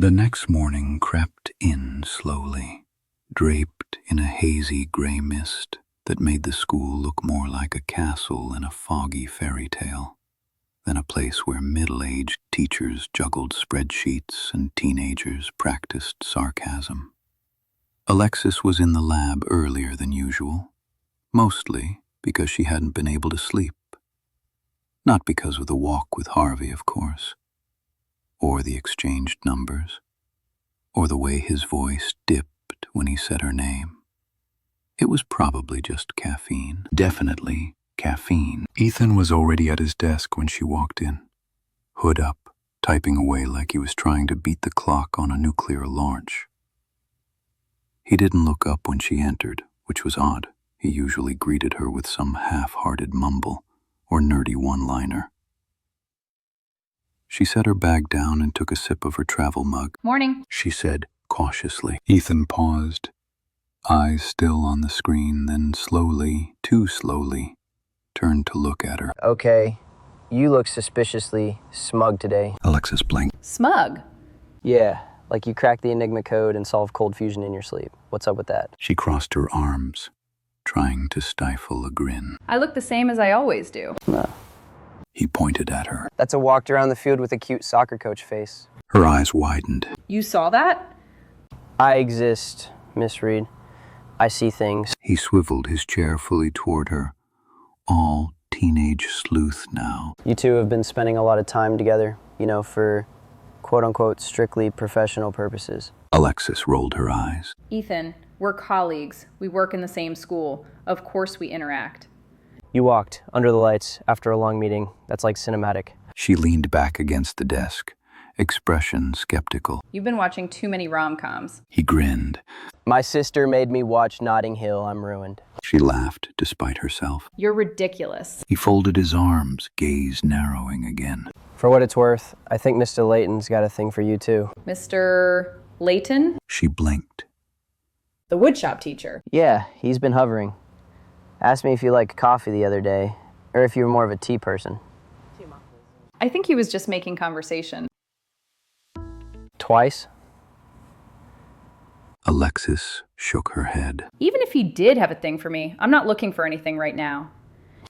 The next morning crept in slowly, draped in a hazy gray mist that made the school look more like a castle in a foggy fairy tale than a place where middle-aged teachers juggled spreadsheets and teenagers practiced sarcasm. Alexis was in the lab earlier than usual, mostly because she hadn't been able to sleep. Not because of the walk with Harvey, of course, or the exchanged numbers, or the way his voice dipped when he said her name. It was probably just caffeine. Definitely caffeine. Ethan was already at his desk when she walked in, hood up, typing away like he was trying to beat the clock on a nuclear launch. He didn't look up when she entered, which was odd. He usually greeted her with some half-hearted mumble or nerdy one-liner. She set her bag down and took a sip of her travel mug. Morning, She said cautiously. Ethan paused, eyes still on the screen, then slowly, too slowly, turned to look at her. Okay, you look suspiciously smug today. Alexis blinked. Smug. Yeah, like you cracked the Enigma code and solved cold fusion in your sleep. What's up with that? She crossed her arms, trying to stifle a grin. I look the same as I always do. No. He pointed at her. That's a walked around the field with a cute soccer coach face. Her eyes widened. You saw that? I exist, Miss Reed. I see things. He swiveled his chair fully toward her, all teenage sleuth now. You two have been spending a lot of time together, for quote-unquote strictly professional purposes. Alexis rolled her eyes. Ethan, we're colleagues. We work in the same school. Of course we interact. You walked under the lights after a long meeting. That's like cinematic. She leaned back against the desk, expression skeptical. You've been watching too many rom-coms. He grinned. My sister made me watch Notting Hill. I'm ruined. She laughed despite herself. You're ridiculous. He folded his arms, gaze narrowing again. For what it's worth, I think Mr. Layton's got a thing for you too. Mr. Layton? She blinked. The woodshop teacher. Yeah, he's been hovering. Asked me if you like coffee the other day, or if you were more of a tea person. I think he was just making conversation. Twice? Alexis shook her head. Even if he did have a thing for me, I'm not looking for anything right now.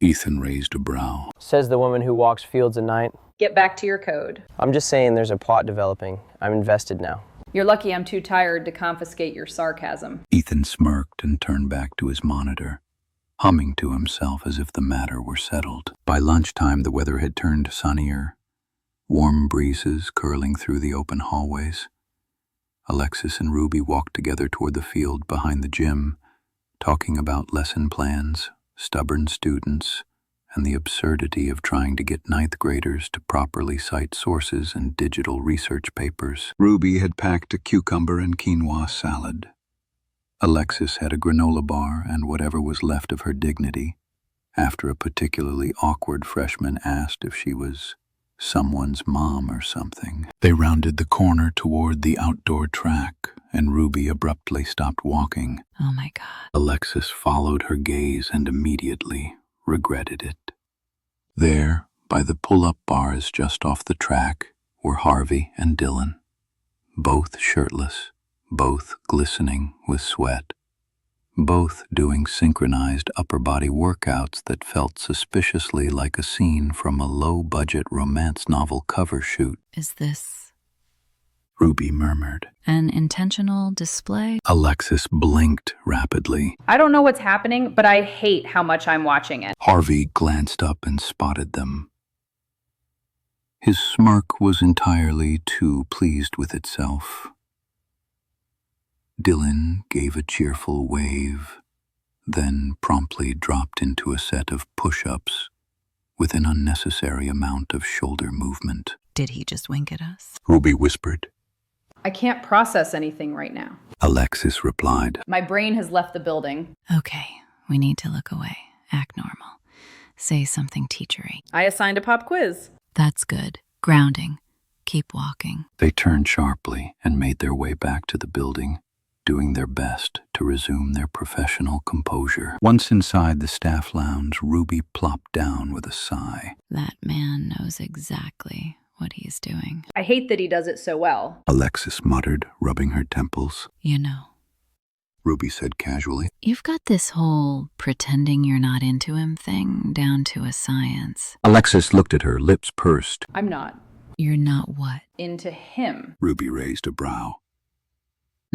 Ethan raised a brow. Says the woman who walks fields at night. Get back to your code. I'm just saying there's a plot developing. I'm invested now. You're lucky I'm too tired to confiscate your sarcasm. Ethan smirked and turned back to his monitor, humming to himself as if the matter were settled. By lunchtime, the weather had turned sunnier, warm breezes curling through the open hallways. Alexis and Ruby walked together toward the field behind the gym, talking about lesson plans, stubborn students, and the absurdity of trying to get ninth graders to properly cite sources in digital research papers. Ruby had packed a cucumber and quinoa salad. Alexis had a granola bar and whatever was left of her dignity, after a particularly awkward freshman asked if she was someone's mom or something. They rounded the corner toward the outdoor track, and Ruby abruptly stopped walking. Oh my God. Alexis followed her gaze and immediately regretted it. There, by the pull-up bars just off the track, were Harvey and Dylan, both shirtless, both glistening with sweat, both doing synchronized upper-body workouts that felt suspiciously like a scene from a low-budget romance novel cover shoot. Is this Ruby murmured. an intentional display? Alexis blinked rapidly. I don't know what's happening, but I hate how much I'm watching it. Harvey glanced up and spotted them. His smirk was entirely too pleased with itself. Dylan gave a cheerful wave, then promptly dropped into a set of push-ups with an unnecessary amount of shoulder movement. Did he just wink at us? Ruby whispered. I can't process anything right now. Alexis replied. My brain has left the building. Okay, we need to look away. Act normal. Say something teachery. I assigned a pop quiz. That's good. Grounding. Keep walking. They turned sharply and made their way back to the building, doing their best to resume their professional composure. Once inside the staff lounge, Ruby plopped down with a sigh. That man knows exactly what he's doing. I hate that he does it so well. Alexis muttered, rubbing her temples. You know, Ruby said casually. you've got this whole pretending you're not into him thing down to a science. Alexis looked at her, lips pursed. I'm not You're not what? into him. Ruby raised a brow.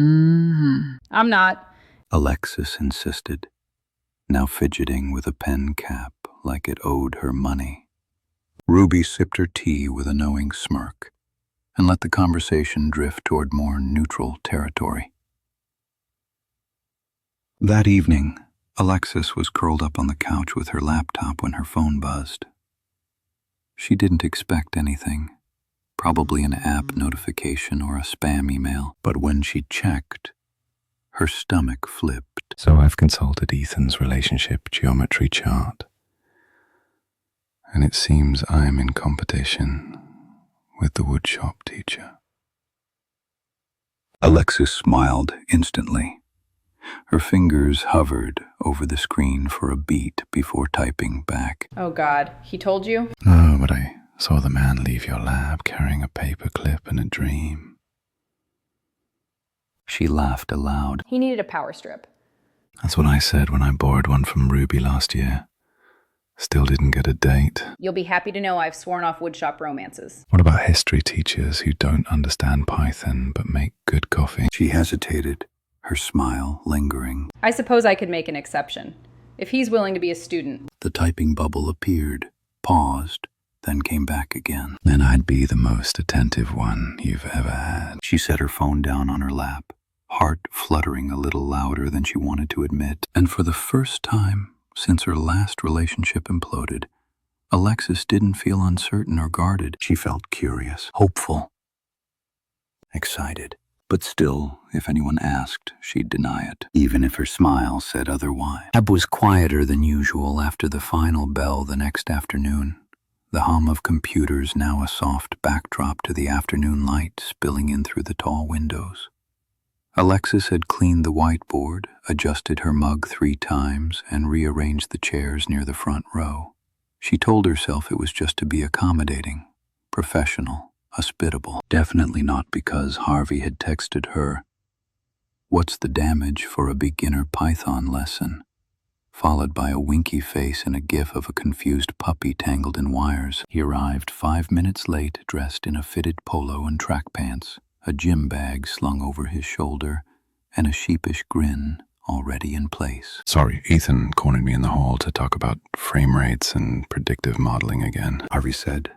Mm-hmm. I'm not. Alexis insisted, now fidgeting with a pen cap like it owed her money. Ruby sipped her tea with a knowing smirk and let the conversation drift toward more neutral territory. That evening, Alexis was curled up on the couch with her laptop when her phone buzzed. She didn't expect anything, probably an app notification or a spam email, but when she checked, her stomach flipped. So I've consulted Ethan's relationship geometry chart, and it seems I'm in competition with the woodshop teacher. Alexis smiled instantly. Her fingers hovered over the screen for a beat before typing back. Oh God, he told you? No, but I saw the man leave your lab carrying a paperclip and a dream. She laughed aloud. He needed a power strip. That's what I said when I borrowed one from Ruby last year. Still didn't get a date. You'll be happy to know I've sworn off woodshop romances. What about history teachers who don't understand Python but make good coffee? She hesitated, her smile lingering. I suppose I could make an exception, if he's willing to be a student. The typing bubble appeared, paused, then came back again. Then I'd be the most attentive one you've ever had. She set her phone down on her lap, heart fluttering a little louder than she wanted to admit. And for the first time since her last relationship imploded, Alexis didn't feel uncertain or guarded. She felt curious, hopeful, excited. But still, if anyone asked, she'd deny it, even if her smile said otherwise. Ab was quieter than usual after the final bell the next afternoon, the hum of computers now a soft backdrop to the afternoon light spilling in through the tall windows. Alexis had cleaned the whiteboard, adjusted her mug 3 times, and rearranged the chairs near the front row. She told herself it was just to be accommodating, professional, hospitable. Definitely not because Harvey had texted her, "What's the damage for a beginner Python lesson?" followed by a winky face and a gif of a confused puppy tangled in wires. He arrived 5 minutes late, dressed in a fitted polo and track pants, a gym bag slung over his shoulder, and a sheepish grin already in place. Sorry, Ethan cornered me in the hall to talk about frame rates and predictive modeling again, Harvey said,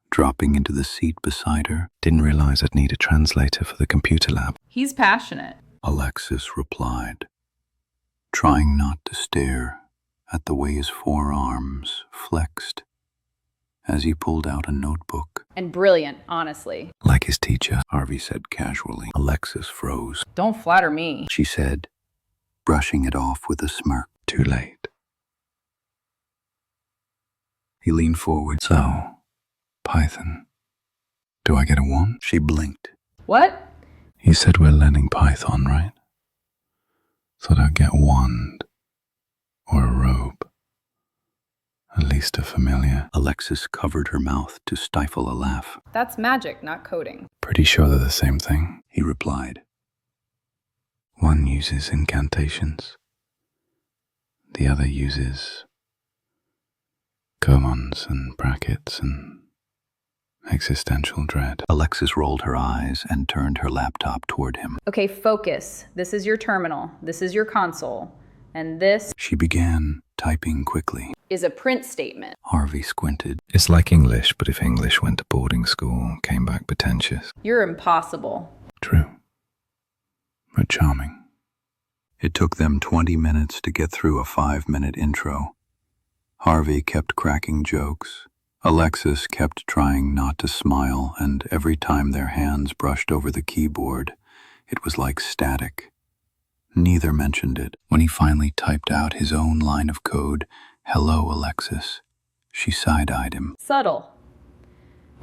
dropping into the seat beside her. Didn't realize I'd need a translator for the computer lab. He's passionate. Alexis replied, trying not to stare at the way his forearms flexed as he pulled out a notebook. And brilliant, honestly. Like his teacher. Harvey said casually. Alexis froze. Don't flatter me. She said, brushing it off with a smirk. Too late. He leaned forward. So, Python. Do I get a 1? She blinked. What? You said we're learning Python, right? Thought I'd get a wand. Or a robe. At least a familiar. Alexis covered her mouth to stifle a laugh. That's magic, not coding. Pretty sure they're the same thing. He replied. One uses incantations. The other uses colons and brackets and existential dread. Alexis rolled her eyes and turned her laptop toward him. Okay, focus. This is your terminal. This is your console. And this She began typing quickly. is a print statement. Harvey squinted. It's like English, but if English went to boarding school, came back pretentious. You're impossible. True. But charming. It took them 20 minutes to get through a 5-minute intro. Harvey kept cracking jokes. Alexis kept trying not to smile, and every time their hands brushed over the keyboard, it was like static. Neither mentioned it. When he finally typed out his own line of code, "Hello, Alexis," she side-eyed him. Subtle.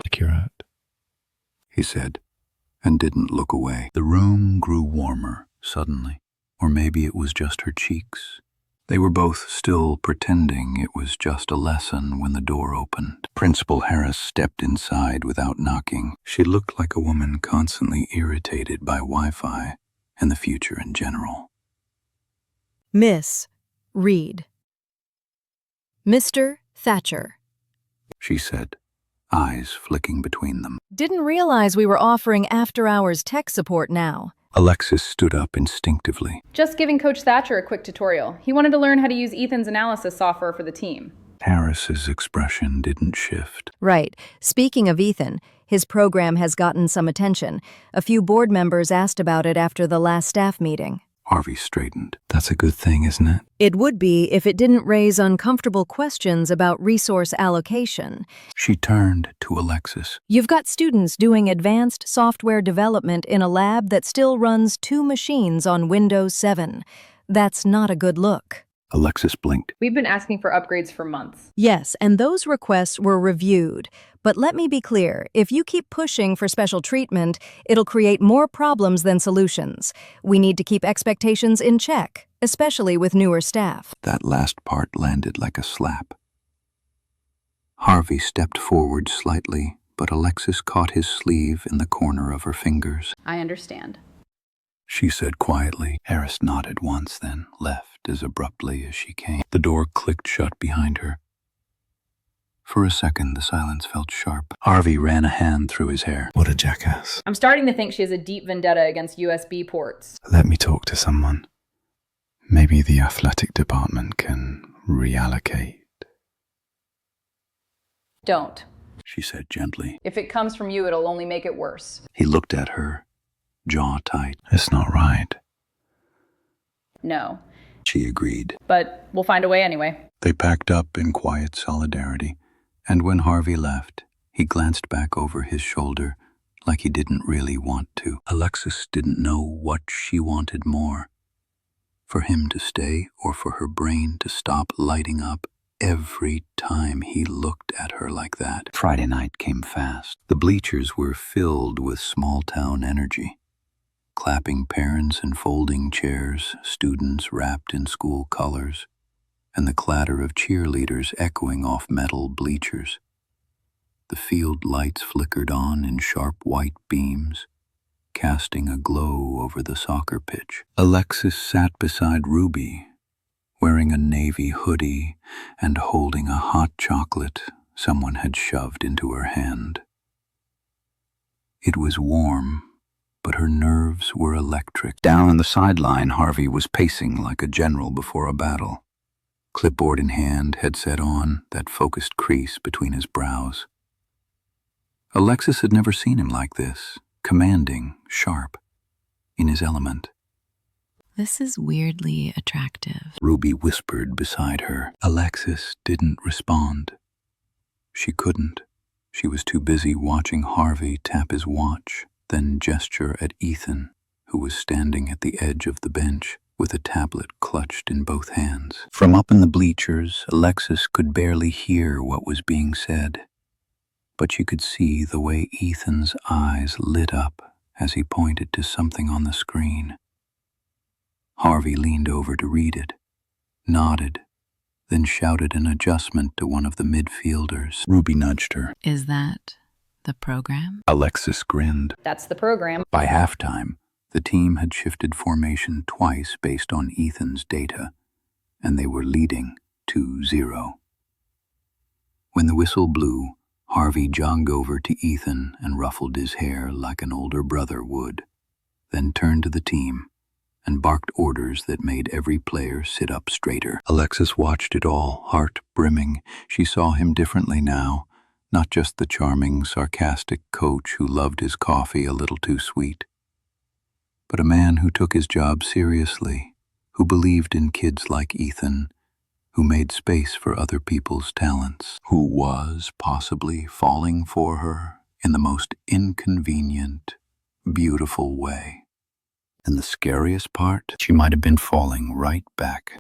Like you're out. He said, and didn't look away. The room grew warmer, suddenly. Or maybe it was just her cheeks. They were both still pretending it was just a lesson when the door opened. Principal Harris stepped inside without knocking. She looked like a woman constantly irritated by Wi-Fi and the future in general. Miss Reed. Mr. Thatcher. She said, eyes flicking between them. Didn't realize we were offering after-hours tech support now. Alexis stood up instinctively. Just giving Coach Thatcher a quick tutorial. He wanted to learn how to use Ethan's analysis software for the team. Harris's expression didn't shift. Right. Speaking of Ethan, his program has gotten some attention. A few board members asked about it after the last staff meeting. Harvey straightened. That's a good thing, isn't it? It would be if it didn't raise uncomfortable questions about resource allocation. She turned to Alexis. You've got students doing advanced software development in a lab that still runs 2 machines on Windows 7. That's not a good look. Alexis blinked. We've been asking for upgrades for months. Yes, and those requests were reviewed. But let me be clear, if you keep pushing for special treatment, it'll create more problems than solutions. We need to keep expectations in check, especially with newer staff. That last part landed like a slap. Harvey stepped forward slightly, but Alexis caught his sleeve in the corner of her fingers. I understand. She said quietly. Harris nodded once, then left as abruptly as she came. The door clicked shut behind her. For a second, the silence felt sharp. Harvey ran a hand through his hair. What a jackass. I'm starting to think she has a deep vendetta against USB ports. Let me talk to someone. Maybe the athletic department can reallocate. Don't. She said gently. If it comes from you, it'll only make it worse. He looked at her, jaw tight. It's not right. No. She agreed. But we'll find a way anyway. They packed up in quiet solidarity, and when Harvey left, he glanced back over his shoulder like he didn't really want to. Alexis didn't know what she wanted more. For him to stay or for her brain to stop lighting up every time he looked at her like that. Friday night came fast. The bleachers were filled with small-town energy. Clapping parents and folding chairs, students wrapped in school colors, and the clatter of cheerleaders echoing off metal bleachers. The field lights flickered on in sharp white beams, casting a glow over the soccer pitch. Alexis sat beside Ruby, wearing a navy hoodie and holding a hot chocolate someone had shoved into her hand. It was warm, but her nerves were electric. Down on the sideline, Harvey was pacing like a general before a battle. Clipboard in hand, headset on, that focused crease between his brows. Alexis had never seen him like this, commanding, sharp, in his element. This is weirdly attractive. Ruby whispered beside her. Alexis didn't respond. She couldn't. She was too busy watching Harvey tap his watch, then gesture at Ethan, who was standing at the edge of the bench with a tablet clutched in both hands. From up in the bleachers, Alexis could barely hear what was being said, but she could see the way Ethan's eyes lit up as he pointed to something on the screen. Harvey leaned over to read it, nodded, then shouted an adjustment to one of the midfielders. Ruby nudged her. Is that the program? Alexis grinned. That's the program. By halftime, the team had shifted formation twice based on Ethan's data, and they were leading 2-0. When the whistle blew, Harvey jogged over to Ethan and ruffled his hair like an older brother would, then turned to the team and barked orders that made every player sit up straighter. Alexis watched it all, heart brimming. She saw him differently now, not just the charming, sarcastic coach who loved his coffee a little too sweet, but a man who took his job seriously, who believed in kids like Ethan, who made space for other people's talents, who was possibly falling for her in the most inconvenient, beautiful way. And the scariest part, she might have been falling right back.